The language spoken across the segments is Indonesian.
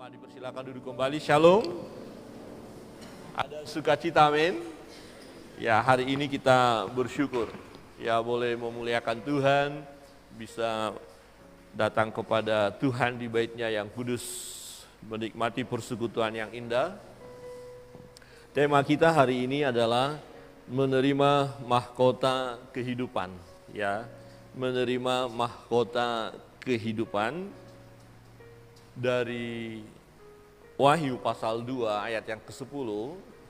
Jemaat dipersilakan duduk kembali. Shalom. Ada sukacita, amin. Ya, hari ini kita bersyukur. Ya, boleh memuliakan Tuhan, bisa datang kepada Tuhan di bait-Nya yang kudus, menikmati persekutuan yang indah. Tema kita hari ini adalah menerima mahkota kehidupan. Ya, menerima mahkota kehidupan. Dari Wahyu pasal 2 ayat yang ke-10,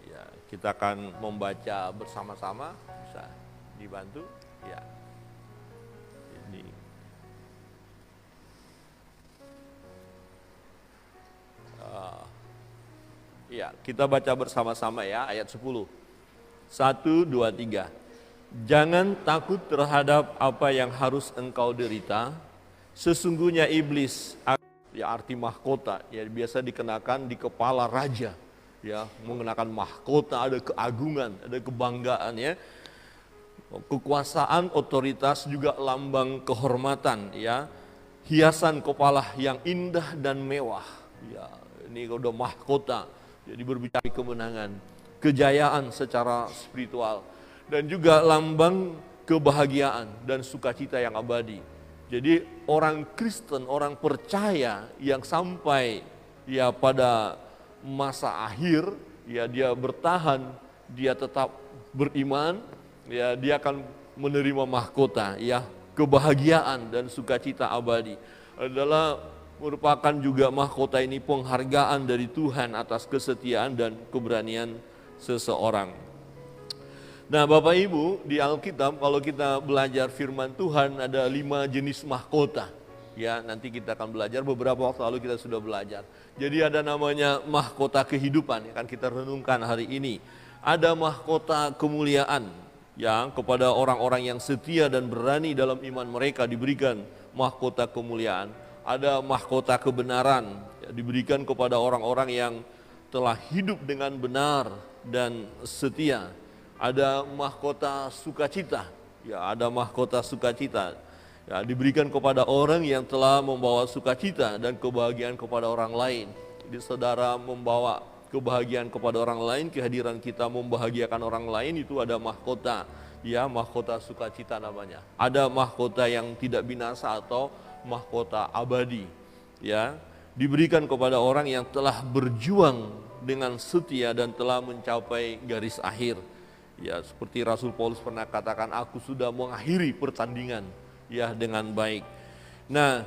ya, kita akan membaca bersama-sama, bisa dibantu. Ya. Ini. Ya, kita baca bersama-sama ya, ayat 10. 1, 2, 3. Jangan takut terhadap apa yang harus engkau derita, sesungguhnya iblis, ya arti mahkota, ya biasa dikenakan di kepala raja, ya mengenakan mahkota, ada keagungan, ada kebanggaan, ya, kekuasaan, otoritas, juga lambang kehormatan, ya, hiasan kepala yang indah dan mewah, ya ini udah mahkota, jadi berbicara kemenangan, kejayaan secara spiritual, dan juga lambang kebahagiaan dan sukacita yang abadi. Jadi orang Kristen, orang percaya yang sampai ya pada masa akhir, ya dia bertahan, dia tetap beriman, ya dia akan menerima mahkota, ya kebahagiaan dan sukacita abadi. Adalah merupakan juga mahkota ini penghargaan dari Tuhan atas kesetiaan dan keberanian seseorang. Nah, Bapak Ibu, di Alkitab kalau kita belajar firman Tuhan ada 5 jenis mahkota. Ya, nanti kita akan belajar, beberapa waktu lalu kita sudah belajar. Jadi ada namanya mahkota kehidupan, yang akan kita renungkan hari ini. Ada mahkota kemuliaan, yang kepada orang-orang yang setia dan berani dalam iman mereka diberikan mahkota kemuliaan. Ada mahkota kebenaran, ya, diberikan kepada orang-orang yang telah hidup dengan benar dan setia. Ada mahkota sukacita, ya ada mahkota sukacita, ya diberikan kepada orang yang telah membawa sukacita dan kebahagiaan kepada orang lain. Jadi saudara membawa kebahagiaan kepada orang lain, kehadiran kita membahagiakan orang lain, itu ada mahkota, ya mahkota sukacita namanya. Ada mahkota yang tidak binasa atau mahkota abadi, ya diberikan kepada orang yang telah berjuang dengan setia dan telah mencapai garis akhir. Ya, seperti Rasul Paulus pernah katakan, aku sudah mengakhiri pertandingan ya dengan baik. Nah,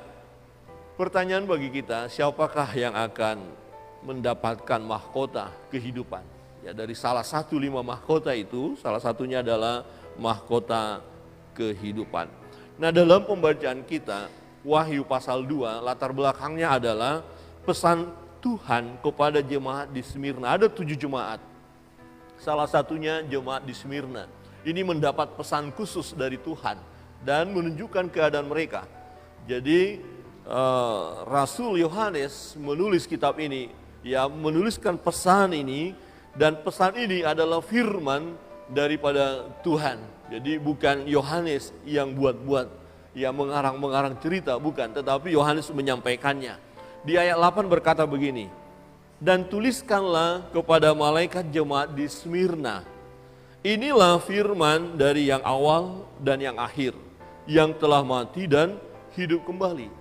pertanyaan bagi kita, siapakah yang akan mendapatkan mahkota kehidupan? Ya, dari salah satu 5 mahkota itu, salah satunya adalah mahkota kehidupan. Nah, dalam pembacaan kita, Wahyu pasal 2, latar belakangnya adalah pesan Tuhan kepada jemaat di Smyrna. Ada 7 jemaat. Salah satunya jemaat di Smyrna. Ini mendapat pesan khusus dari Tuhan dan menunjukkan keadaan mereka. Jadi Rasul Yohanes menulis kitab ini, ya menuliskan pesan ini, dan pesan ini adalah firman daripada Tuhan. Jadi bukan Yohanes yang buat-buat, yang mengarang-mengarang cerita, bukan, tetapi Yohanes menyampaikannya. Di ayat 8 berkata begini, dan tuliskanlah kepada malaikat jemaat di Smyrna, inilah firman dari yang awal dan yang akhir, yang telah mati dan hidup kembali.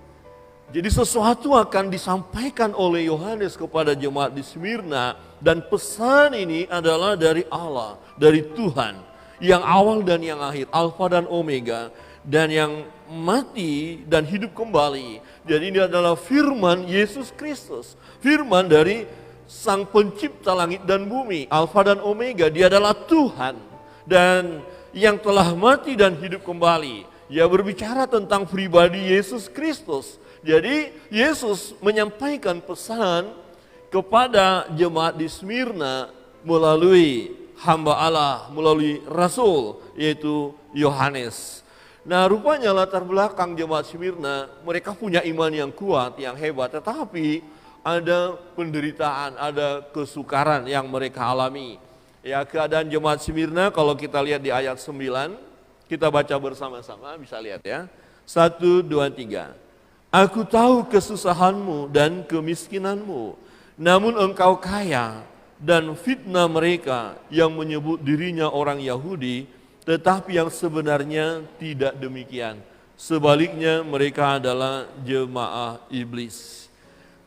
Jadi sesuatu akan disampaikan oleh Yohanes kepada jemaat di Smyrna, dan pesan ini adalah dari Allah, dari Tuhan, yang awal dan yang akhir, Alfa dan Omega, dan yang mati dan hidup kembali. Jadi ini adalah firman Yesus Kristus, firman dari Sang Pencipta langit dan bumi, Alfa dan Omega. Dia adalah Tuhan dan yang telah mati dan hidup kembali. Ia berbicara tentang pribadi Yesus Kristus. Jadi Yesus menyampaikan pesan kepada jemaat di Smyrna melalui hamba Allah, melalui Rasul, yaitu Yohanes. Nah, rupanya latar belakang jemaat Smyrna, mereka punya iman yang kuat, yang hebat, tetapi ada penderitaan, ada kesukaran yang mereka alami. Ya, keadaan jemaat Smyrna kalau kita lihat di ayat 9, kita baca bersama-sama, bisa lihat ya. 1, 2, 3. Aku tahu kesusahanmu dan kemiskinanmu, namun engkau kaya, dan fitnah mereka yang menyebut dirinya orang Yahudi, tetapi yang sebenarnya tidak demikian. Sebaliknya mereka adalah jemaah iblis.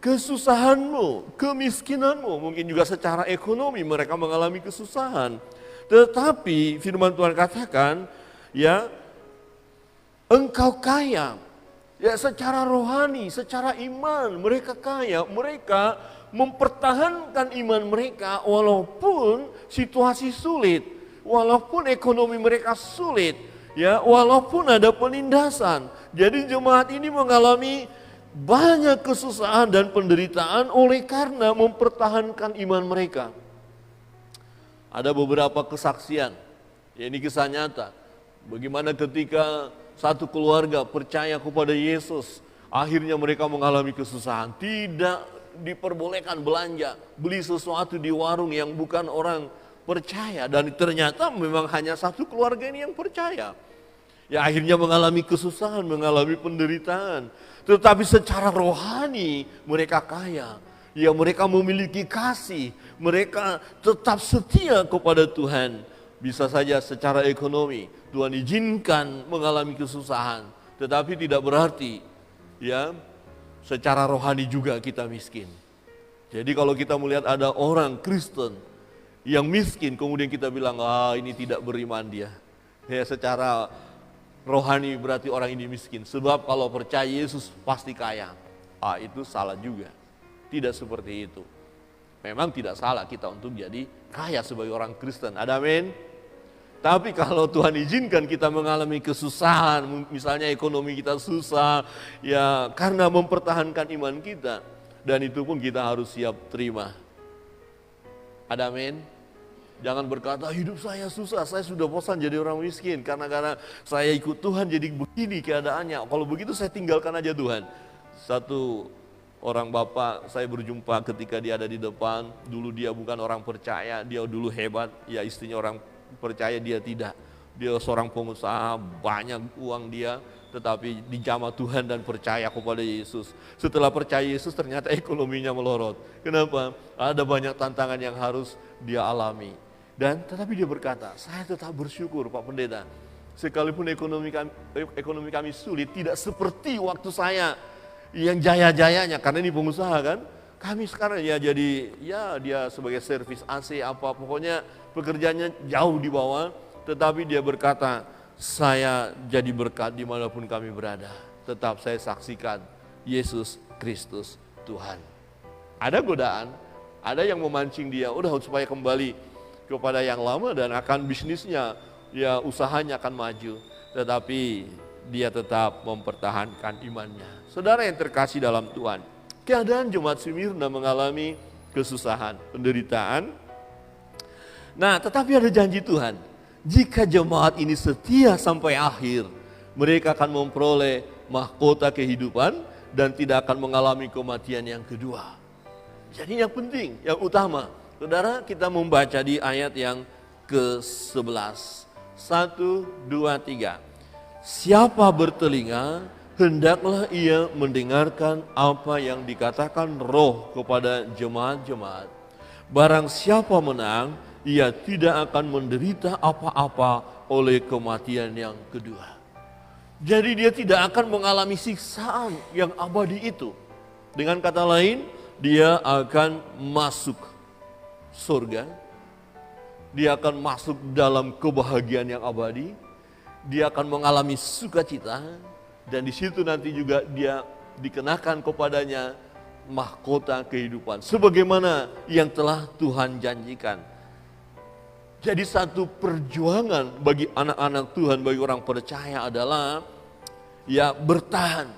Kesusahanmu, kemiskinanmu, mungkin juga secara ekonomi mereka mengalami kesusahan. Tetapi firman Tuhan katakan, ya, engkau kaya. Ya, secara rohani, secara iman mereka kaya, mereka mempertahankan iman mereka walaupun situasi sulit, walaupun ekonomi mereka sulit, ya, walaupun ada penindasan. Jadi jemaat ini mengalami banyak kesusahan dan penderitaan oleh karena mempertahankan iman mereka. Ada beberapa kesaksian, ya, ini kisah nyata. Bagaimana ketika satu keluarga percaya kepada Yesus, akhirnya mereka mengalami kesusahan. Tidak diperbolehkan belanja, beli sesuatu di warung yang bukan orang percaya. Dan ternyata memang hanya satu keluarga ini yang percaya. Ya, akhirnya mengalami kesusahan, mengalami penderitaan. Tetapi secara rohani mereka kaya. Ya, mereka memiliki kasih, mereka tetap setia kepada Tuhan. Bisa saja secara ekonomi Tuhan izinkan mengalami kesusahan, tetapi tidak berarti, ya, secara rohani juga kita miskin. Jadi kalau kita melihat ada orang Kristen yang miskin, kemudian kita bilang, ini tidak beriman dia. Ya, secara rohani berarti orang ini miskin. Sebab kalau percaya Yesus pasti kaya. Itu salah juga. Tidak seperti itu. Memang tidak salah kita untuk jadi kaya sebagai orang Kristen. Ada amin? Tapi kalau Tuhan izinkan kita mengalami kesusahan, misalnya ekonomi kita susah, ya karena mempertahankan iman kita, dan itu pun kita harus siap terima. Ada amin? Jangan berkata hidup saya susah, saya sudah bosan jadi orang miskin, karena saya ikut Tuhan jadi begini keadaannya. Kalau begitu saya tinggalkan aja Tuhan. Satu orang bapak saya berjumpa ketika dia ada di depan, dulu dia bukan orang percaya, dia dulu hebat, ya istrinya orang percaya, dia tidak. Dia seorang pengusaha, banyak uang dia, tetapi dijamah Tuhan dan percaya kepada Yesus. Setelah percaya Yesus ternyata ekonominya melorot. Kenapa? Ada banyak tantangan yang harus dia alami. Dan tetapi dia berkata, saya tetap bersyukur Pak Pendeta. Sekalipun ekonomi kami sulit, tidak seperti waktu saya yang jaya-jayanya, karena ini pengusaha kan. Kami sekarang ya jadi, ya dia sebagai servis AC apa, pokoknya pekerjaannya jauh di bawah, tetapi dia berkata, saya jadi berkat dimanapun kami berada. Tetap saya saksikan Yesus Kristus Tuhan. Ada godaan, ada yang memancing dia, udah supaya kembali kepada yang lama dan akan bisnisnya, ya usahanya akan maju. Tetapi dia tetap mempertahankan imannya. Saudara yang terkasih dalam Tuhan, keadaan jemaat Smyrna mengalami kesusahan, penderitaan. Nah, tetapi ada janji Tuhan. Jika jemaat ini setia sampai akhir, mereka akan memperoleh mahkota kehidupan dan tidak akan mengalami kematian yang kedua. Jadi yang penting, yang utama, saudara, kita membaca di ayat yang ke-11. 1, 2, 3. Siapa bertelinga, hendaklah ia mendengarkan apa yang dikatakan Roh kepada jemaat-jemaat. Barang siapa menang, ia tidak akan menderita apa-apa oleh kematian yang kedua. Jadi dia tidak akan mengalami siksaan yang abadi itu. Dengan kata lain, dia akan masuk surga. Dia akan masuk dalam kebahagiaan yang abadi. Dia akan mengalami sukacita. Dan di situ nanti juga dia dikenakan kepadanya mahkota kehidupan. Sebagaimana yang telah Tuhan janjikan. Jadi satu perjuangan bagi anak-anak Tuhan, bagi orang percaya adalah ya bertahan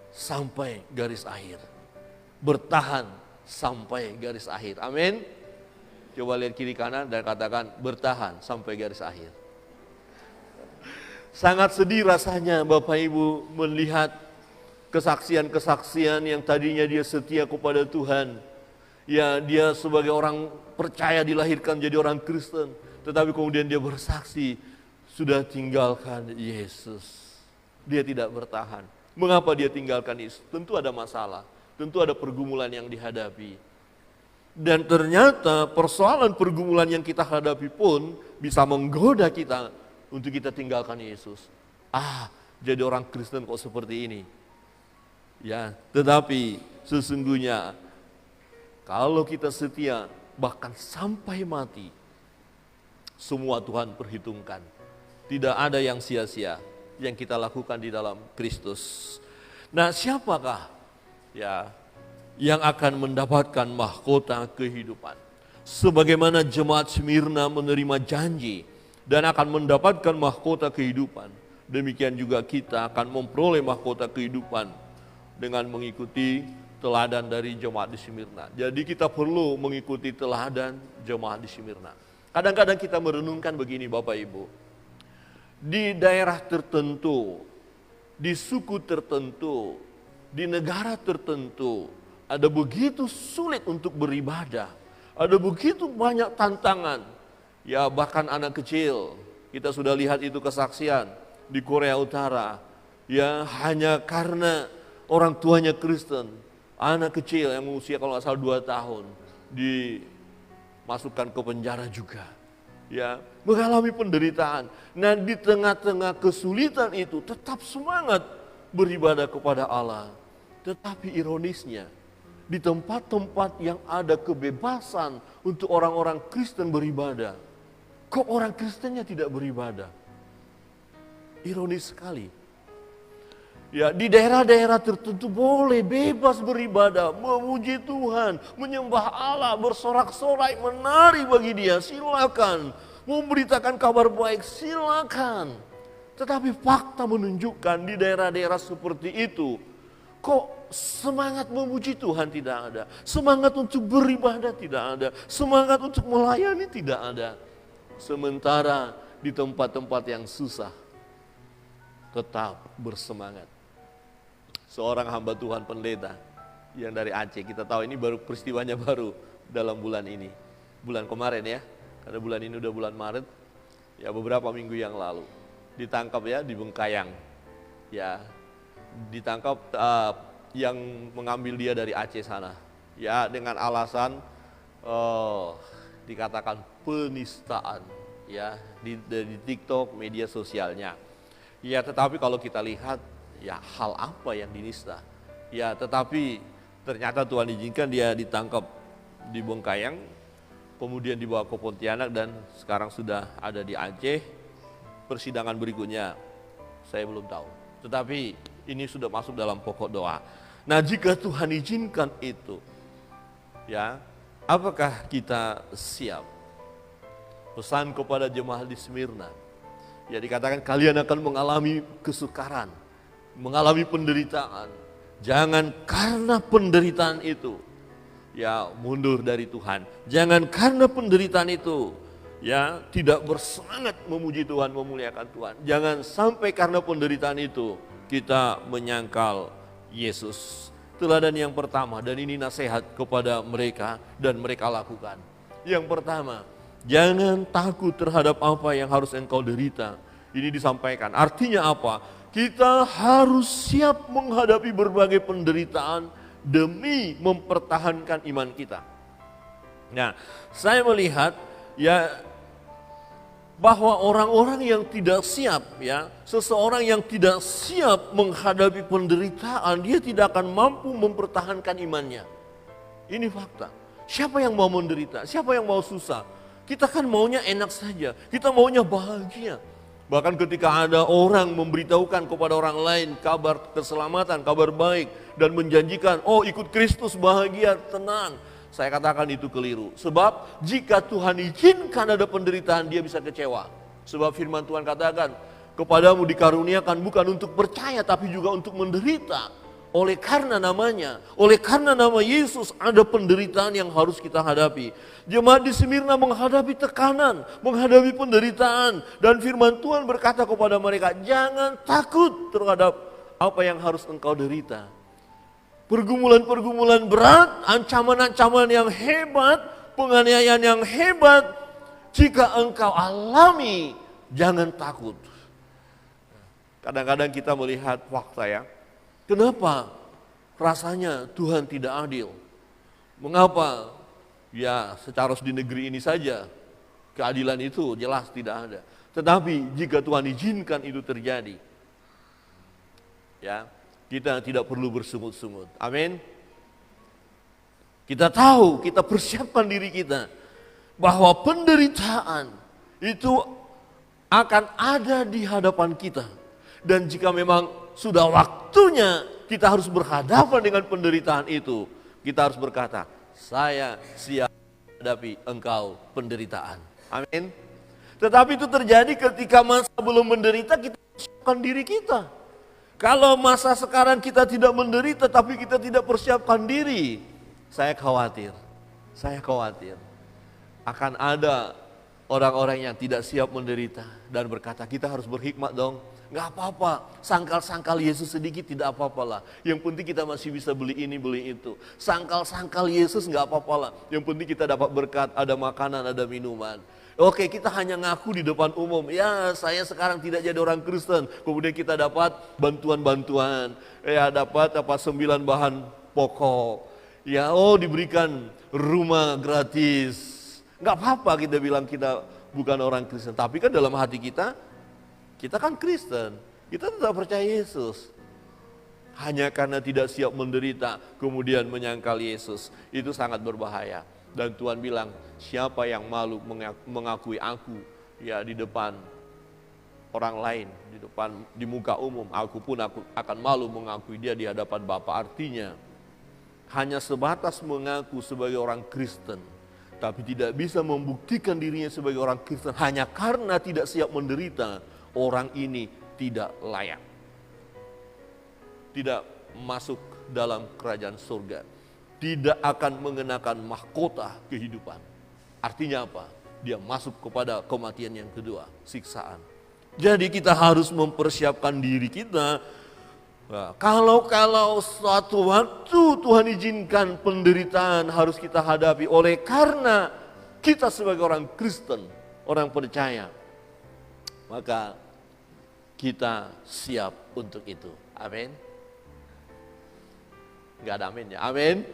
sampai garis akhir. Bertahan sampai garis akhir. Amin. Coba lihat kiri kanan dan katakan bertahan sampai garis akhir. Sangat sedih rasanya Bapak Ibu melihat kesaksian-kesaksian yang tadinya dia setia kepada Tuhan. Ya, dia sebagai orang percaya dilahirkan jadi orang Kristen. Tetapi kemudian dia bersaksi, sudah tinggalkan Yesus. Dia tidak bertahan. Mengapa dia tinggalkan Yesus? Tentu ada masalah, tentu ada pergumulan yang dihadapi. Dan ternyata persoalan pergumulan yang kita hadapi pun bisa menggoda kita untuk kita tinggalkan Yesus. Jadi orang Kristen kok seperti ini? Ya, tetapi sesungguhnya kalau kita setia bahkan sampai mati, semua Tuhan perhitungkan. Tidak ada yang sia-sia yang kita lakukan di dalam Kristus. Nah, siapakah yang akan mendapatkan mahkota kehidupan? Sebagaimana jemaat Smyrna menerima janji dan akan mendapatkan mahkota kehidupan, demikian juga kita akan memperoleh mahkota kehidupan dengan mengikuti teladan dari jemaat di Smyrna. Jadi kita perlu mengikuti teladan jemaat di Smyrna. Kadang-kadang kita merenungkan begini Bapak Ibu. Di daerah tertentu, di suku tertentu, di negara tertentu, ada begitu sulit untuk beribadah. Ada begitu banyak tantangan. Ya, bahkan anak kecil, kita sudah lihat itu kesaksian di Korea Utara. Ya, hanya karena orang tuanya Kristen, anak kecil yang usia kalau nggak salah 2 tahun dimasukkan ke penjara juga. Ya, mengalami penderitaan. Nah, di tengah-tengah kesulitan itu tetap semangat beribadah kepada Allah. Tetapi ironisnya, di tempat-tempat yang ada kebebasan untuk orang-orang Kristen beribadah, kok orang Kristennya tidak beribadah? Ironis sekali. Ya, di daerah-daerah tertentu boleh bebas beribadah, memuji Tuhan, menyembah Allah, bersorak-sorai, menari bagi Dia, silakan. Memberitakan kabar baik, silakan. Tetapi fakta menunjukkan di daerah-daerah seperti itu, kok semangat memuji Tuhan tidak ada, semangat untuk beribadah tidak ada, semangat untuk melayani tidak ada. Sementara di tempat-tempat yang susah, tetap bersemangat. Seorang hamba Tuhan pendeta yang dari Aceh, kita tahu ini baru peristiwanya baru dalam bulan ini. Bulan kemarin ya, karena bulan ini udah bulan Maret, ya beberapa minggu yang lalu. Ditangkap ya di Bengkayang. Ya, ditangkap yang mengambil dia dari Aceh sana. Ya, dengan alasan dikatakan penistaan ya di TikTok, media sosialnya. Ya, tetapi kalau kita lihat ya hal apa yang dinista? Ya, tetapi ternyata Tuhan izinkan dia ditangkap di Bengkayang, kemudian dibawa ke Pontianak dan sekarang sudah ada di Aceh. Persidangan berikutnya saya belum tahu. Tetapi ini sudah masuk dalam pokok doa. Nah, jika Tuhan izinkan itu, ya, apakah kita siap? Pesan kepada jemaat di Smyrna. Ya, dikatakan kalian akan mengalami kesukaran, mengalami penderitaan. Jangan karena penderitaan itu ya mundur dari Tuhan. Jangan karena penderitaan itu ya tidak bersemangat memuji Tuhan, memuliakan Tuhan. Jangan sampai karena penderitaan itu kita menyangkal Yesus. Teladan yang pertama, dan ini nasihat kepada mereka dan mereka lakukan. Yang pertama, jangan takut terhadap apa yang harus engkau derita. Ini disampaikan. Artinya apa? Kita harus siap menghadapi berbagai penderitaan demi mempertahankan iman kita. Nah, saya melihat ya bahwa orang-orang yang tidak siap ya, seseorang yang tidak siap menghadapi penderitaan, dia tidak akan mampu mempertahankan imannya. Ini fakta. Siapa yang mau menderita? Siapa yang mau susah? Kita kan maunya enak saja, kita maunya bahagia. Bahkan ketika ada orang memberitahukan kepada orang lain kabar keselamatan, kabar baik, dan menjanjikan, oh ikut Kristus bahagia, tenang. Saya katakan itu keliru. Sebab jika Tuhan izinkan ada penderitaan, dia bisa kecewa. Sebab firman Tuhan katakan, kepadamu dikaruniakan bukan untuk percaya, tapi juga untuk menderita. Oleh karena namanya, oleh karena nama Yesus ada penderitaan yang harus kita hadapi. Jemaat di Smyrna menghadapi tekanan, menghadapi penderitaan. Dan firman Tuhan berkata kepada mereka, jangan takut terhadap apa yang harus engkau derita. Pergumulan-pergumulan berat, ancaman-ancaman yang hebat, penganiayaan yang hebat, jika engkau alami, jangan takut. Kadang-kadang kita melihat fakta ya, Kenapa rasanya Tuhan tidak adil? Mengapa? Ya, secara di negeri ini saja keadilan itu jelas tidak ada. Tetapi jika Tuhan izinkan itu terjadi, ya, kita tidak perlu bersungut-sungut. Amin. Kita tahu, kita persiapkan diri kita bahwa penderitaan itu akan ada di hadapan kita. Dan jika memang sudah waktunya kita harus berhadapan dengan penderitaan itu, kita harus berkata, saya siap menghadapi engkau penderitaan. Amin. Tetapi itu terjadi ketika masa belum menderita, kita persiapkan diri kita. Kalau masa sekarang kita tidak menderita tapi kita tidak persiapkan diri, saya khawatir akan ada orang-orang yang tidak siap menderita dan berkata, kita harus berhikmat dong. Gak apa-apa, sangkal-sangkal Yesus sedikit tidak apa-apalah. Yang penting kita masih bisa beli ini, beli itu. Sangkal-sangkal Yesus gak apa-apalah. Yang penting kita dapat berkat, ada makanan, ada minuman. Oke, kita hanya ngaku di depan umum, ya saya sekarang tidak jadi orang Kristen. Kemudian kita dapat bantuan-bantuan, ya dapat 9 bahan pokok. Ya, diberikan rumah gratis. Gak apa-apa kita bilang kita bukan orang Kristen. Tapi kan dalam hati kita kan Kristen. Kita tetap percaya Yesus. Hanya karena tidak siap menderita, kemudian menyangkal Yesus. Itu sangat berbahaya. Dan Tuhan bilang, siapa yang malu mengakui aku ya di depan orang lain, di muka umum, aku akan malu mengakui dia di hadapan Bapa. Artinya hanya sebatas mengaku sebagai orang Kristen, tapi tidak bisa membuktikan dirinya sebagai orang Kristen hanya karena tidak siap menderita, orang ini tidak layak, tidak masuk dalam kerajaan surga, tidak akan mengenakan mahkota kehidupan. Artinya apa? Dia masuk kepada kematian yang kedua, siksaan. Jadi kita harus mempersiapkan diri kita. Nah, kalau suatu waktu Tuhan izinkan penderitaan harus kita hadapi oleh karena kita sebagai orang Kristen, orang percaya, maka kita siap untuk itu. Amin. Gak ada amin ya, amin.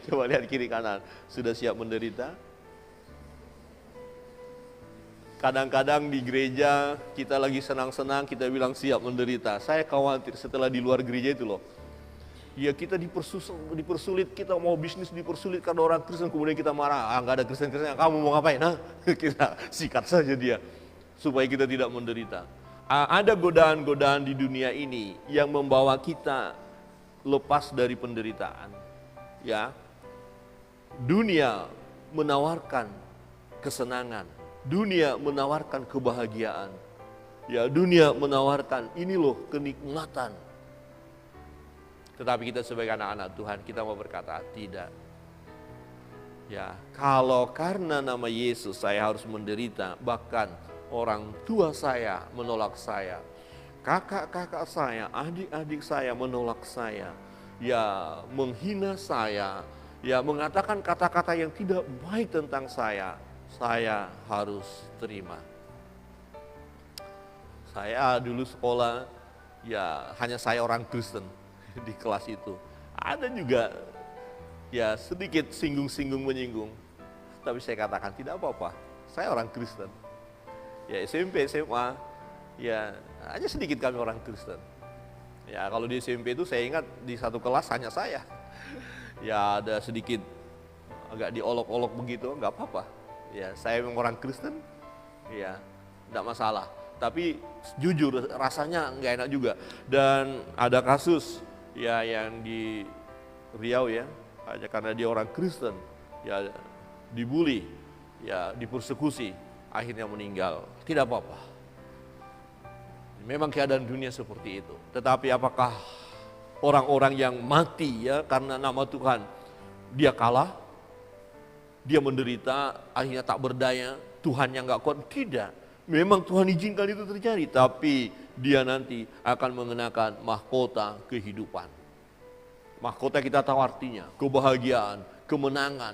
Coba lihat kiri kanan, sudah siap menderita? Kadang-kadang di gereja kita lagi senang-senang, kita bilang siap menderita. Saya khawatir setelah di luar gereja itu loh. Ya kita dipersulit, kita mau bisnis dipersulit karena orang Kristen, kemudian kita marah. Gak ada Kristen-Kristen, kamu mau ngapain? Nah, kita sikat saja dia supaya kita tidak menderita. Ada godaan-godaan di dunia ini yang membawa kita lepas dari penderitaan. Ya, dunia menawarkan kesenangan, dunia menawarkan kebahagiaan, ya dunia menawarkan ini loh kenikmatan. Tetapi kita sebagai anak-anak Tuhan, kita mau berkata tidak. Ya, kalau karena nama Yesus saya harus menderita, bahkan orang tua saya menolak saya, kakak-kakak saya, adik-adik saya menolak saya, ya menghina saya, ya mengatakan kata-kata yang tidak baik tentang saya harus terima. Saya dulu sekolah, ya hanya saya orang Kristen di kelas itu. Ada juga ya sedikit singgung-singgung menyinggung, tapi saya katakan tidak apa-apa, saya orang Kristen. Ya SMP, SMA, ya hanya sedikit kami orang Kristen. Ya kalau di SMP itu saya ingat di satu kelas hanya saya. Ya ada sedikit agak diolok-olok begitu, nggak apa-apa. Ya saya memang orang Kristen, ya nggak masalah. Tapi jujur rasanya nggak enak juga. Dan ada kasus ya yang di Riau ya, hanya karena dia orang Kristen, ya dibully, ya dipersekusi, akhirnya meninggal. Tidak apa-apa. Memang keadaan dunia seperti itu. Tetapi apakah orang-orang yang mati ya karena nama Tuhan, dia kalah, dia menderita, akhirnya tak berdaya, Tuhan yang gak kuat? Tidak. Memang Tuhan izinkan itu terjadi, tapi dia nanti akan mengenakan mahkota kehidupan. Mahkota kita tahu artinya, kebahagiaan, kemenangan,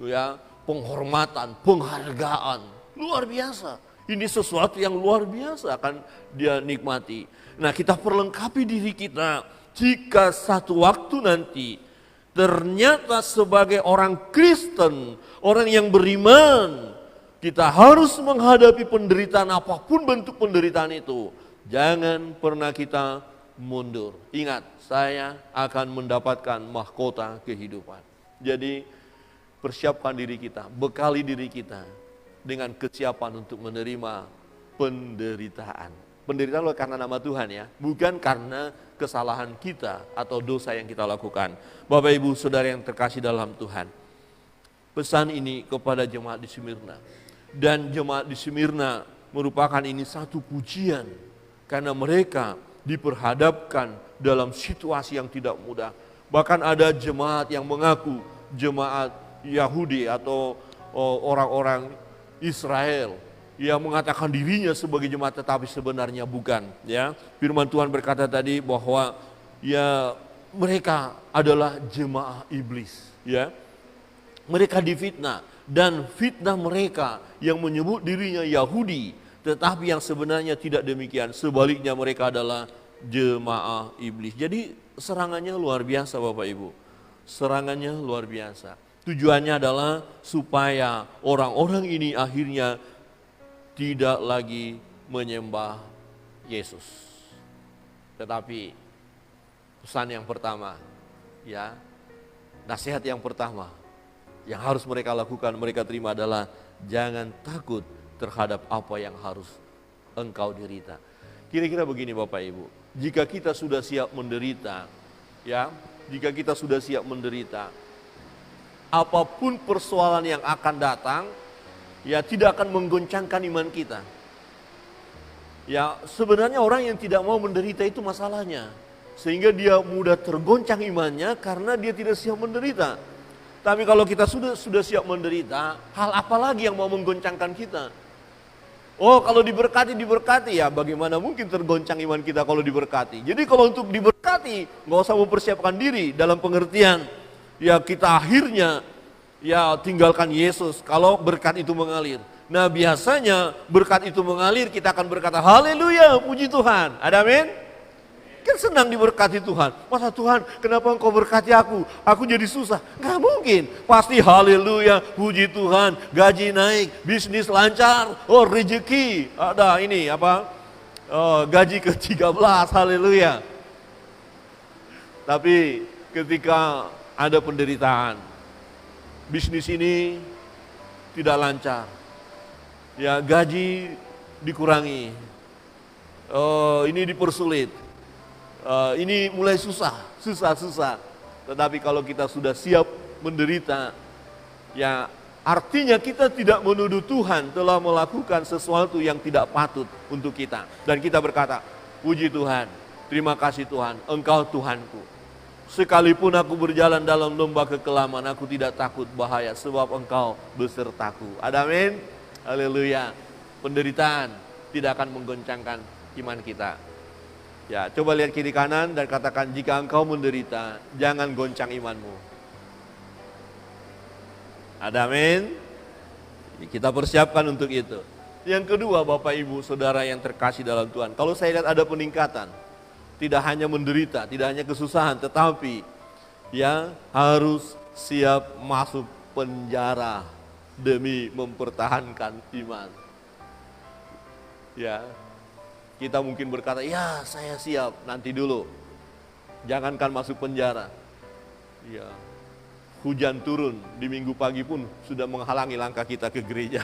ya, penghormatan, penghargaan, luar biasa. Ini sesuatu yang luar biasa akan dia nikmati. Nah kita perlengkapi diri kita jika satu waktu nanti ternyata sebagai orang Kristen, orang yang beriman, kita harus menghadapi penderitaan apapun bentuk penderitaan itu. Jangan pernah kita mundur. Ingat, saya akan mendapatkan mahkota kehidupan. Jadi persiapkan diri kita, bekali diri kita dengan kesiapan untuk menerima penderitaan. Penderitaan karena nama Tuhan ya, bukan karena kesalahan kita atau dosa yang kita lakukan. Bapak Ibu Saudara yang terkasih dalam Tuhan, pesan ini kepada jemaat di Smyrna. Dan jemaat di Smyrna merupakan ini satu pujian karena mereka diperhadapkan dalam situasi yang tidak mudah. Bahkan ada jemaat yang mengaku jemaat Yahudi atau orang-orang Israel yang mengatakan dirinya sebagai jemaat tetapi sebenarnya bukan, ya. Firman Tuhan berkata tadi bahwa ya mereka adalah jemaah iblis, ya. Mereka difitnah dan fitnah mereka yang menyebut dirinya Yahudi tetapi yang sebenarnya tidak demikian. Sebaliknya mereka adalah jemaah iblis. Jadi serangannya luar biasa Bapak Ibu. Serangannya luar biasa. Tujuannya adalah supaya orang-orang ini akhirnya tidak lagi menyembah Yesus. Tetapi pesan yang pertama, ya, nasihat yang pertama yang harus mereka lakukan, mereka terima adalah jangan takut terhadap apa yang harus engkau derita. Kira-kira begini Bapak Ibu, jika kita sudah siap menderita, ya, jika kita sudah siap menderita, apapun persoalan yang akan datang, ya tidak akan menggoncangkan iman kita. Ya sebenarnya orang yang tidak mau menderita itu masalahnya. Sehingga dia mudah tergoncang imannya karena dia tidak siap menderita. Tapi kalau kita sudah siap menderita, hal apa lagi yang mau menggoncangkan kita? Oh kalau diberkati ya bagaimana mungkin tergoncang iman kita kalau diberkati. Jadi kalau untuk diberkati nggak usah mempersiapkan diri dalam pengertian. Ya kita akhirnya ya tinggalkan Yesus kalau berkat itu mengalir. Nah biasanya berkat itu mengalir kita akan berkata haleluya puji Tuhan. Ada amin? Kan senang diberkati Tuhan. Masa Tuhan kenapa engkau berkati aku? Aku jadi susah. Gak mungkin. Pasti haleluya puji Tuhan. Gaji naik, bisnis lancar, oh rezeki. Ada ini apa? Oh, gaji ke-13 haleluya. Tapi ketika ada penderitaan, bisnis ini tidak lancar, ya gaji dikurangi, ini dipersulit, ini mulai susah. Tetapi kalau kita sudah siap menderita, ya artinya kita tidak menuduh Tuhan telah melakukan sesuatu yang tidak patut untuk kita. Dan kita berkata, puji Tuhan, terima kasih Tuhan, Engkau Tuhanku. Sekalipun aku berjalan dalam lembah kekelaman, aku tidak takut bahaya sebab Engkau besertaku. Ada amin? Haleluya. Penderitaan tidak akan menggoncangkan iman kita. Ya, coba lihat kiri kanan dan katakan jika engkau menderita, jangan goncang imanmu. Ada amin? Kita persiapkan untuk itu. Yang kedua Bapak Ibu Saudara yang terkasih dalam Tuhan, kalau saya lihat ada peningkatan. Tidak hanya menderita, tidak hanya kesusahan, tetapi ya harus siap masuk penjara demi mempertahankan iman. Ya, kita mungkin berkata, ya saya siap, nanti dulu. Jangankan masuk penjara. Ya, hujan turun di minggu pagi pun sudah menghalangi langkah kita ke gereja.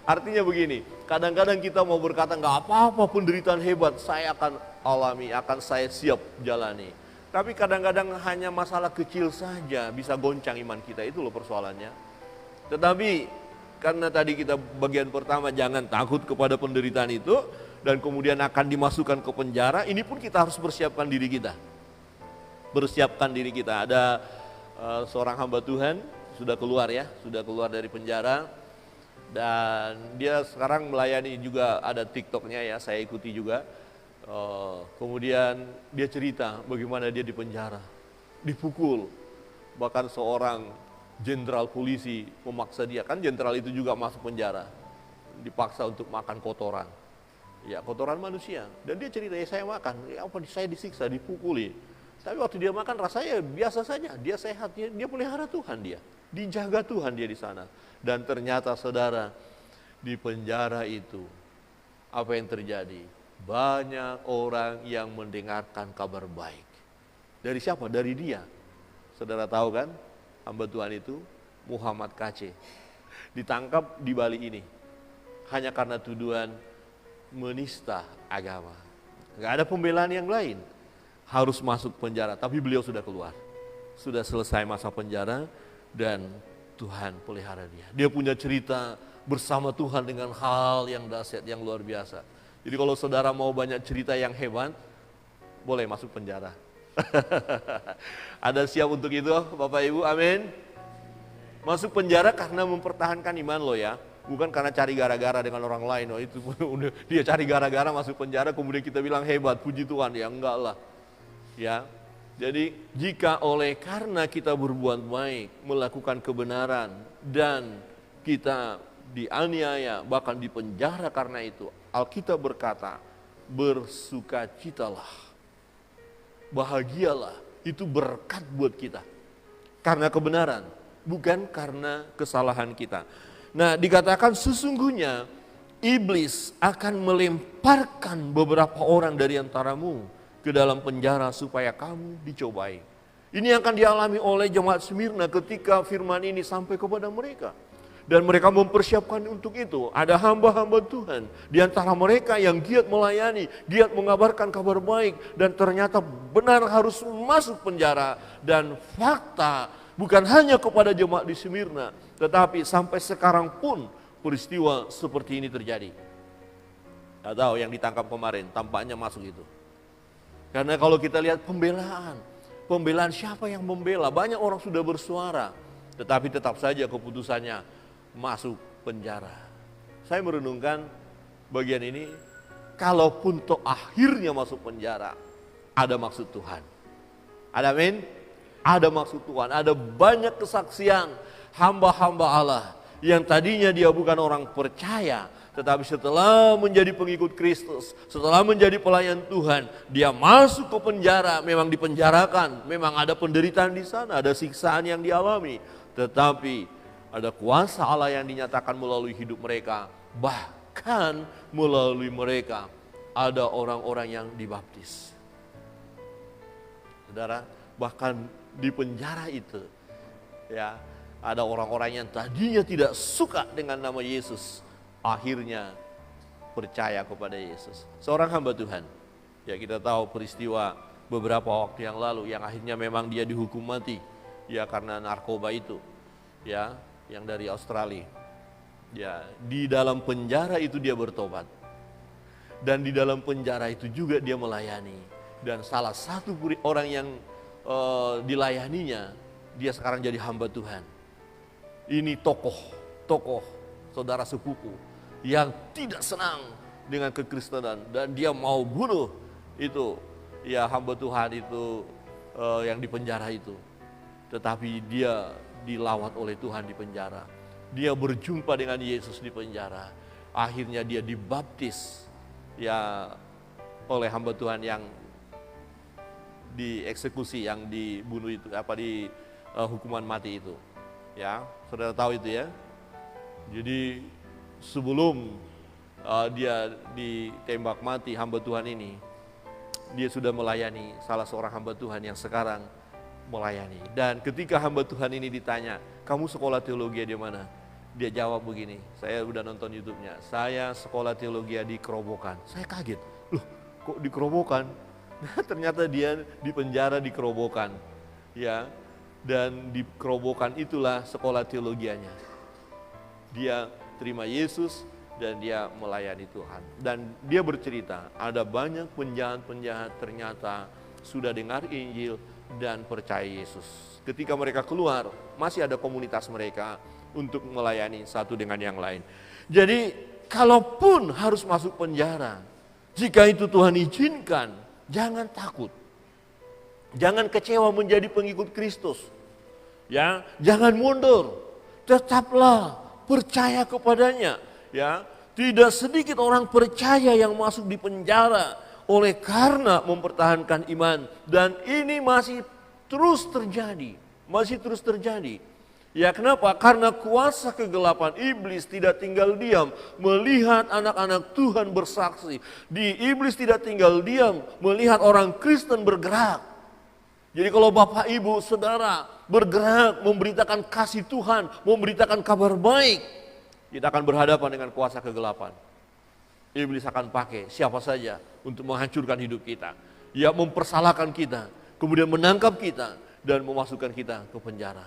Artinya begini, kadang-kadang kita mau berkata nggak apa-apa penderitaan hebat, saya akan alami, akan saya siap jalani. Tapi kadang-kadang hanya masalah kecil saja bisa goncang iman kita, itu loh persoalannya. Tetapi karena tadi kita bagian pertama jangan takut kepada penderitaan itu dan kemudian akan dimasukkan ke penjara, ini pun kita harus persiapkan diri kita. Persiapkan diri kita. Ada seorang hamba Tuhan sudah keluar ya, sudah keluar dari penjara. Dan dia sekarang melayani juga, ada TikToknya ya, saya ikuti juga. Kemudian dia cerita bagaimana dia di penjara, dipukul. Bahkan seorang jenderal polisi memaksa dia, kan jenderal itu juga masuk penjara, dipaksa untuk makan kotoran. Ya, kotoran manusia. Dan dia cerita, ya saya makan, ya apa saya disiksa, dipukuli. Tapi waktu dia makan rasanya biasa saja, dia sehat, dia pelihara Tuhan dia. Dijaga Tuhan dia di sana. Dan ternyata saudara, di penjara itu, apa yang terjadi? Banyak orang yang mendengarkan kabar baik. Dari siapa? Dari dia. Saudara tahu kan, hamba Tuhan itu, Muhammad KC. Ditangkap di Bali ini. Hanya karena tuduhan menista agama. Gak ada pembelaan yang lain. Harus masuk penjara, tapi beliau sudah keluar. Sudah selesai masa penjara dan Tuhan pelihara dia. Dia punya cerita bersama Tuhan dengan hal yang dahsyat, yang luar biasa. Jadi kalau saudara mau banyak cerita yang hebat, boleh masuk penjara. Ada siap untuk itu Bapak Ibu? Amin. Masuk penjara karena mempertahankan iman lo ya. Bukan karena cari gara-gara dengan orang lain. Oh, itu dia cari gara-gara masuk penjara kemudian kita bilang hebat, puji Tuhan. Ya enggak lah. Ya. Jadi jika karena kita berbuat baik, melakukan kebenaran dan kita dianiaya bahkan dipenjara karena itu, Alkitab berkata, bersukacitalah. Bahagialah, itu berkat buat kita. Karena kebenaran, bukan karena kesalahan kita. Nah, dikatakan sesungguhnya iblis akan melemparkan beberapa orang dari antaramu ke dalam penjara supaya kamu dicobai. Ini akan dialami oleh jemaat Smyrna ketika firman ini sampai kepada mereka. Dan mereka mempersiapkan untuk itu. Ada hamba-hamba Tuhan di antara mereka yang giat melayani, giat mengabarkan kabar baik. Dan ternyata benar harus masuk penjara. Dan fakta bukan hanya kepada jemaat di Smyrna, tetapi sampai sekarang pun peristiwa seperti ini terjadi. Tidak tahu yang ditangkap kemarin, tampaknya masuk itu. Karena kalau kita lihat pembelaan siapa yang membela? Banyak orang sudah bersuara, tetapi tetap saja keputusannya masuk penjara. Saya merenungkan bagian ini, kalaupun toh akhirnya masuk penjara, ada maksud Tuhan. Ada amin? Ada maksud Tuhan, ada banyak kesaksian hamba-hamba Allah yang tadinya dia bukan orang percaya, tetapi setelah menjadi pengikut Kristus, setelah menjadi pelayan Tuhan, dia masuk ke penjara, memang dipenjarakan, memang ada penderitaan di sana, ada siksaan yang dialami, tetapi ada kuasa Allah yang dinyatakan melalui hidup mereka, bahkan melalui mereka ada orang-orang yang dibaptis. Saudara, bahkan di penjara itu ya ada orang-orang yang tadinya tidak suka dengan nama Yesus, akhirnya percaya kepada Yesus. Seorang hamba Tuhan, ya kita tahu peristiwa beberapa waktu yang lalu yang akhirnya memang dia dihukum mati ya karena narkoba itu ya, yang dari Australia. Ya, di dalam penjara itu dia bertobat. Dan di dalam penjara itu juga dia melayani. Dan salah satu orang yang dilayaninya, dia sekarang jadi hamba Tuhan. Ini tokoh saudara sepupu yang tidak senang dengan kekristenan dan dia mau bunuh itu ya hamba Tuhan itu yang di penjara itu. Tetapi dia dilawat oleh Tuhan di penjara. Dia berjumpa dengan Yesus di penjara. Akhirnya dia dibaptis ya oleh hamba Tuhan yang dieksekusi, yang dibunuh itu, di hukuman mati itu. Ya, saudara tahu itu ya. Jadi sebelum dia ditembak mati hamba Tuhan ini, dia sudah melayani salah seorang hamba Tuhan yang sekarang melayani. Dan ketika hamba Tuhan ini ditanya, kamu sekolah teologi di mana? Dia jawab begini, saya udah nonton YouTube-nya, saya sekolah teologi di Kerobokan. Saya kaget, loh kok di Kerobokan? Ternyata dia di penjara di Kerobokan, ya. Dan di Kerobokan itulah sekolah teologianya. Dia terima Yesus dan dia melayani Tuhan. Dan dia bercerita, ada banyak penjahat-penjahat ternyata sudah dengar Injil dan percaya Yesus. Ketika mereka keluar, masih ada komunitas mereka untuk melayani satu dengan yang lain. Jadi, kalaupun harus masuk penjara, jika itu Tuhan izinkan, jangan takut. Jangan kecewa menjadi pengikut Kristus. Ya, jangan mundur. Tetaplah percaya kepadanya, ya. Tidak sedikit orang percaya yang masuk di penjara oleh karena mempertahankan iman. Dan ini masih terus terjadi. Masih terus terjadi. Ya kenapa? Karena kuasa kegelapan iblis tidak tinggal diam melihat anak-anak Tuhan bersaksi. Iblis tidak tinggal diam melihat orang Kristen bergerak. Jadi kalau Bapak, Ibu, Saudara bergerak memberitakan kasih Tuhan, memberitakan kabar baik, kita akan berhadapan dengan kuasa kegelapan. Iblis akan pakai siapa saja untuk menghancurkan hidup kita. Ya mempersalahkan kita, kemudian menangkap kita dan memasukkan kita ke penjara.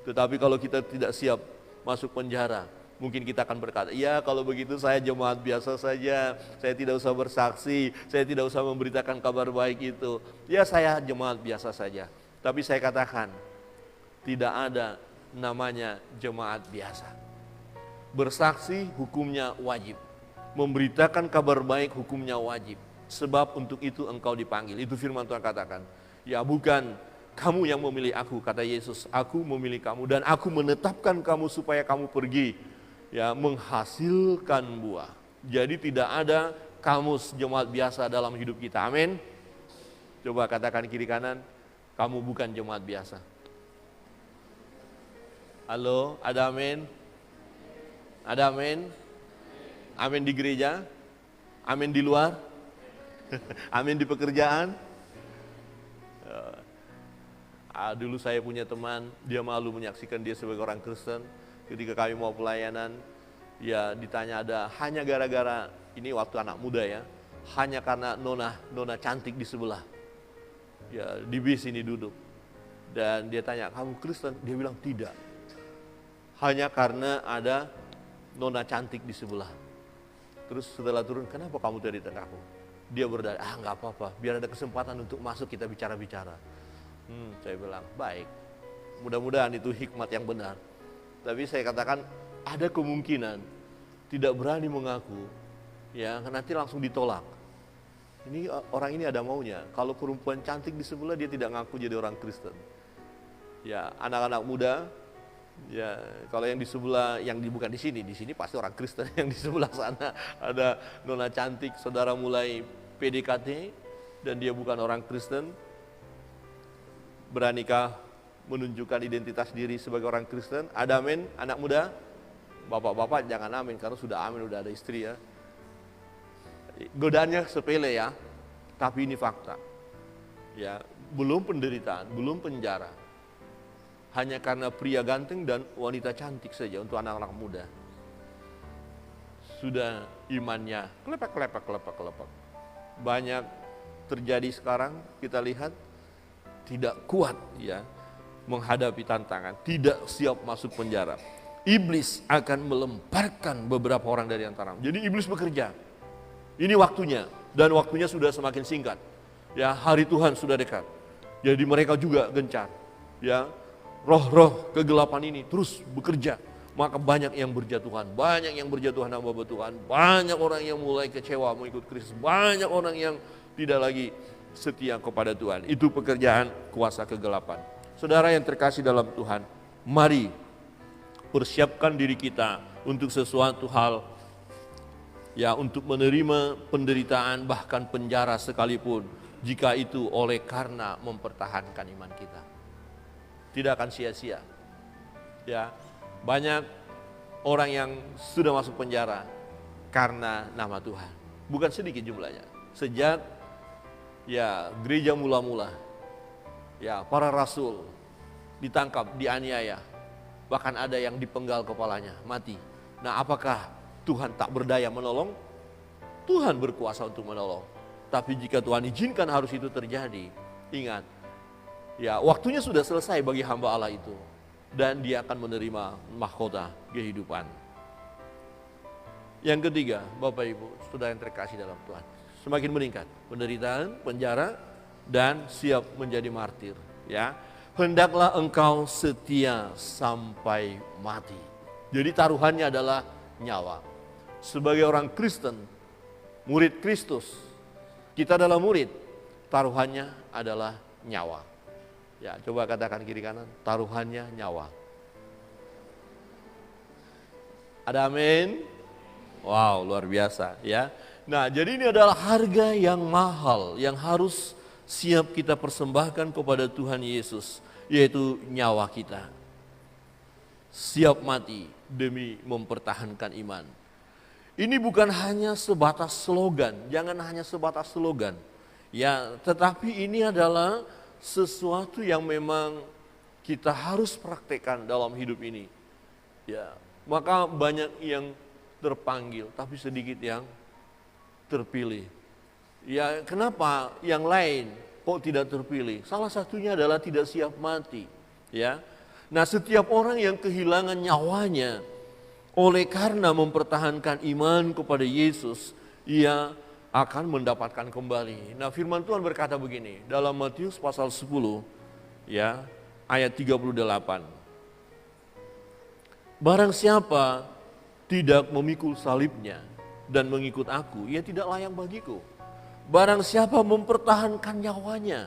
Tetapi kalau kita tidak siap masuk penjara, mungkin kita akan berkata, ya kalau begitu saya jemaat biasa saja, saya tidak usah bersaksi, saya tidak usah memberitakan kabar baik itu. Ya saya jemaat biasa saja. Tapi saya katakan, tidak ada namanya jemaat biasa. Bersaksi hukumnya wajib, memberitakan kabar baik hukumnya wajib. Sebab untuk itu engkau dipanggil, itu firman Tuhan katakan. Ya bukan kamu yang memilih aku, kata Yesus, aku memilih kamu dan aku menetapkan kamu supaya kamu pergi ya menghasilkan buah. Jadi tidak ada kamus jemaat biasa dalam hidup kita. Amin. Coba katakan kiri kanan, kamu bukan jemaat biasa. Halo, ada amin? Ada amin? Amin di gereja? Amin di luar? Amin di pekerjaan? Dulu saya punya teman, dia malu menyaksikan dia sebagai orang Kristen. Ketika kami mau pelayanan, ya ditanya ada hanya gara-gara, ini waktu anak muda ya, hanya karena nona cantik di sebelah. Ya di bis ini duduk. Dan dia tanya, kamu Kristen? Dia bilang tidak. Hanya karena ada nona cantik di sebelah. Terus setelah turun, kenapa kamu dari tengahku? Dia berdalih, nggak apa-apa, biar ada kesempatan untuk masuk kita bicara-bicara. Saya bilang, baik. Mudah-mudahan itu hikmat yang benar. Tapi saya katakan, ada kemungkinan tidak berani mengaku, ya nanti langsung ditolak. Ini orang ini ada maunya. Kalau perempuan cantik di sebelah, dia tidak ngaku jadi orang Kristen. Ya anak-anak muda, ya kalau yang di sebelah, yang bukan di sini pasti orang Kristen. Yang di sebelah sana ada nona cantik, saudara mulai PDKT dan dia bukan orang Kristen. Beranikah menunjukkan identitas diri sebagai orang Kristen? Ada amin, anak muda? Bapak-bapak jangan amin, karena sudah amin, udah ada istri ya. Godaannya sepele ya, tapi ini fakta. Ya, belum penderitaan, belum penjara. Hanya karena pria ganteng dan wanita cantik saja untuk anak-anak muda. Sudah imannya kelepek. Banyak terjadi sekarang, kita lihat tidak kuat ya menghadapi tantangan, tidak siap masuk penjara. Iblis akan melemparkan beberapa orang dari antara. Jadi iblis bekerja. Ini waktunya dan waktunya sudah semakin singkat. Ya, hari Tuhan sudah dekat. Jadi mereka juga gencar. Ya, roh-roh kegelapan ini terus bekerja. Maka banyak yang berjatuhan, hamba Tuhan, banyak orang yang mulai kecewa mengikut Kristus, banyak orang yang tidak lagi setia kepada Tuhan. Itu pekerjaan kuasa kegelapan. Saudara yang terkasih dalam Tuhan, mari persiapkan diri kita untuk sesuatu hal, ya untuk menerima penderitaan bahkan penjara sekalipun, jika itu oleh karena mempertahankan iman kita. Tidak akan sia-sia. Ya, banyak orang yang sudah masuk penjara karena nama Tuhan. Bukan sedikit jumlahnya. Sejak ya gereja mula-mula, ya para rasul ditangkap, dianiaya, bahkan ada yang dipenggal kepalanya, mati. Nah apakah Tuhan tak berdaya menolong? Tuhan berkuasa untuk menolong. Tapi jika Tuhan izinkan harus itu terjadi, ingat, ya waktunya sudah selesai bagi hamba Allah itu. Dan dia akan menerima mahkota kehidupan. Yang ketiga, Bapak Ibu, saudara yang terkasih dalam Tuhan, semakin meningkat penderitaan, penjara, dan siap menjadi martir. Ya, hendaklah engkau setia sampai mati. Jadi taruhannya adalah nyawa. Sebagai orang Kristen, murid Kristus, kita adalah murid. Taruhannya adalah nyawa. Ya, coba katakan kiri kanan, taruhannya nyawa. Ada amin? Wow, luar biasa ya. Nah, jadi ini adalah harga yang mahal yang harus siap kita persembahkan kepada Tuhan Yesus, yaitu nyawa kita. Siap mati demi mempertahankan iman. Ini bukan hanya sebatas slogan, jangan hanya sebatas slogan. Ya, tetapi ini adalah sesuatu yang memang kita harus praktekkan dalam hidup ini. Ya, maka banyak yang terpanggil, tapi sedikit yang terpilih. Ya, kenapa yang lain kok tidak terpilih? Salah satunya adalah tidak siap mati. Ya, nah setiap orang yang kehilangan nyawanya oleh karena mempertahankan iman kepada Yesus, ia akan mendapatkan kembali. Nah, firman Tuhan berkata begini dalam Matius pasal 10 ya, ayat 38. Barang siapa tidak memikul salibnya dan mengikut aku, ia tidak layak bagiku. Barang siapa mempertahankan nyawanya,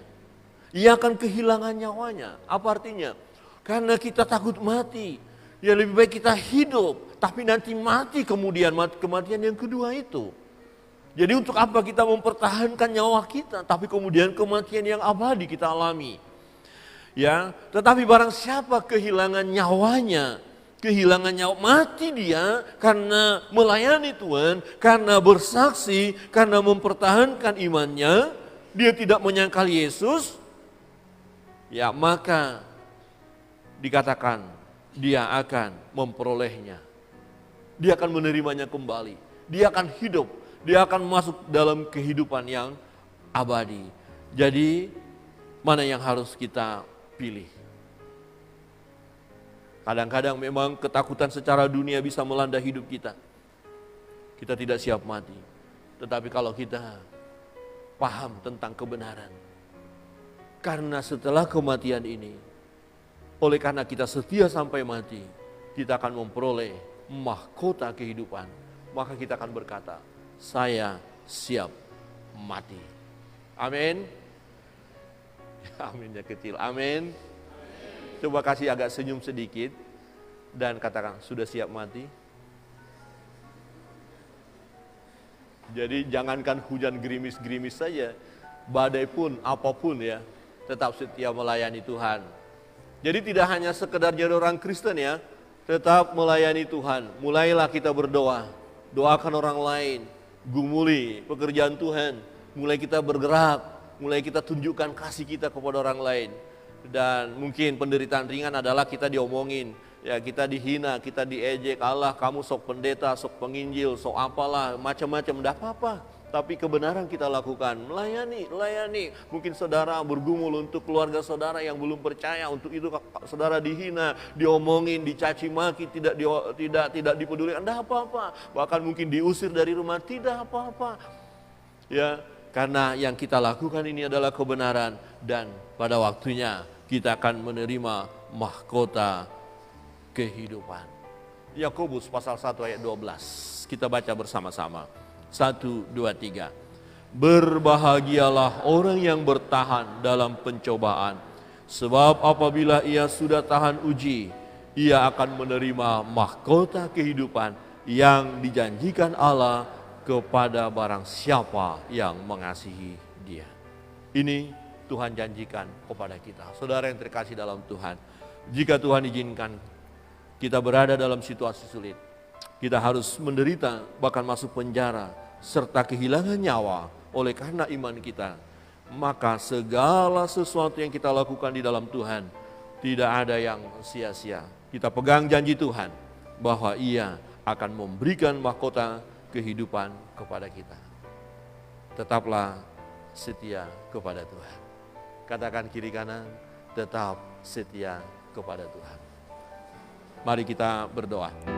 ia akan kehilangan nyawanya. Apa artinya? Karena kita takut mati, ya lebih baik kita hidup, tapi nanti mati kemudian kematian yang kedua itu. Jadi untuk apa kita mempertahankan nyawa kita, tapi kemudian kematian yang abadi kita alami. Ya, tetapi barang siapa kehilangan nyawanya, mati dia karena melayani Tuhan, karena bersaksi, karena mempertahankan imannya, dia tidak menyangkal Yesus, ya maka dikatakan dia akan memperolehnya. Dia akan menerimanya kembali, dia akan hidup, dia akan masuk dalam kehidupan yang abadi. Jadi mana yang harus kita pilih? Kadang-kadang memang ketakutan secara dunia bisa melanda hidup kita. Kita tidak siap mati. Tetapi kalau kita paham tentang kebenaran, karena setelah kematian ini, oleh karena kita setia sampai mati, kita akan memperoleh mahkota kehidupan. Maka kita akan berkata, saya siap mati. Amin. Aminnya kecil, amin. Coba kasih agak senyum sedikit dan katakan, sudah siap mati? Jadi jangankan hujan gerimis-gerimis saja, badai pun, apapun ya, tetap setia melayani Tuhan. Jadi tidak hanya sekedar jadi orang Kristen ya, tetap melayani Tuhan. Mulailah kita berdoa, doakan orang lain, gumuli pekerjaan Tuhan, mulai kita bergerak, mulai kita tunjukkan kasih kita kepada orang lain. Dan mungkin penderitaan ringan adalah kita diomongin, ya kita dihina, kita diejek, Allah kamu sok pendeta, sok penginjil, sok apalah, macam-macam, enggak apa-apa. Tapi kebenaran kita lakukan, melayani. Mungkin saudara bergumul untuk keluarga saudara yang belum percaya, untuk itu saudara dihina, diomongin, dicaci maki, tidak dipeduli, enggak apa-apa. Bahkan mungkin diusir dari rumah, tidak apa-apa. Ya, karena yang kita lakukan ini adalah kebenaran, dan pada waktunya kita akan menerima mahkota kehidupan. Yakobus pasal 1 ayat 12. Kita baca bersama-sama. 1, 2, 3. Berbahagialah orang yang bertahan dalam pencobaan, sebab apabila ia sudah tahan uji, ia akan menerima mahkota kehidupan yang dijanjikan Allah kepada barang siapa yang mengasihi Dia. Ini Tuhan janjikan kepada kita. Saudara yang terkasih dalam Tuhan, jika Tuhan izinkan kita berada dalam situasi sulit, kita harus menderita, bahkan masuk penjara, serta kehilangan nyawa oleh karena iman kita, maka segala sesuatu yang kita lakukan di dalam Tuhan tidak ada yang sia-sia. Kita pegang janji Tuhan bahwa Ia akan memberikan mahkota kehidupan kepada kita. Tetaplah setia kepada Tuhan. Katakan kiri kanan, tetap setia kepada Tuhan. Mari kita berdoa.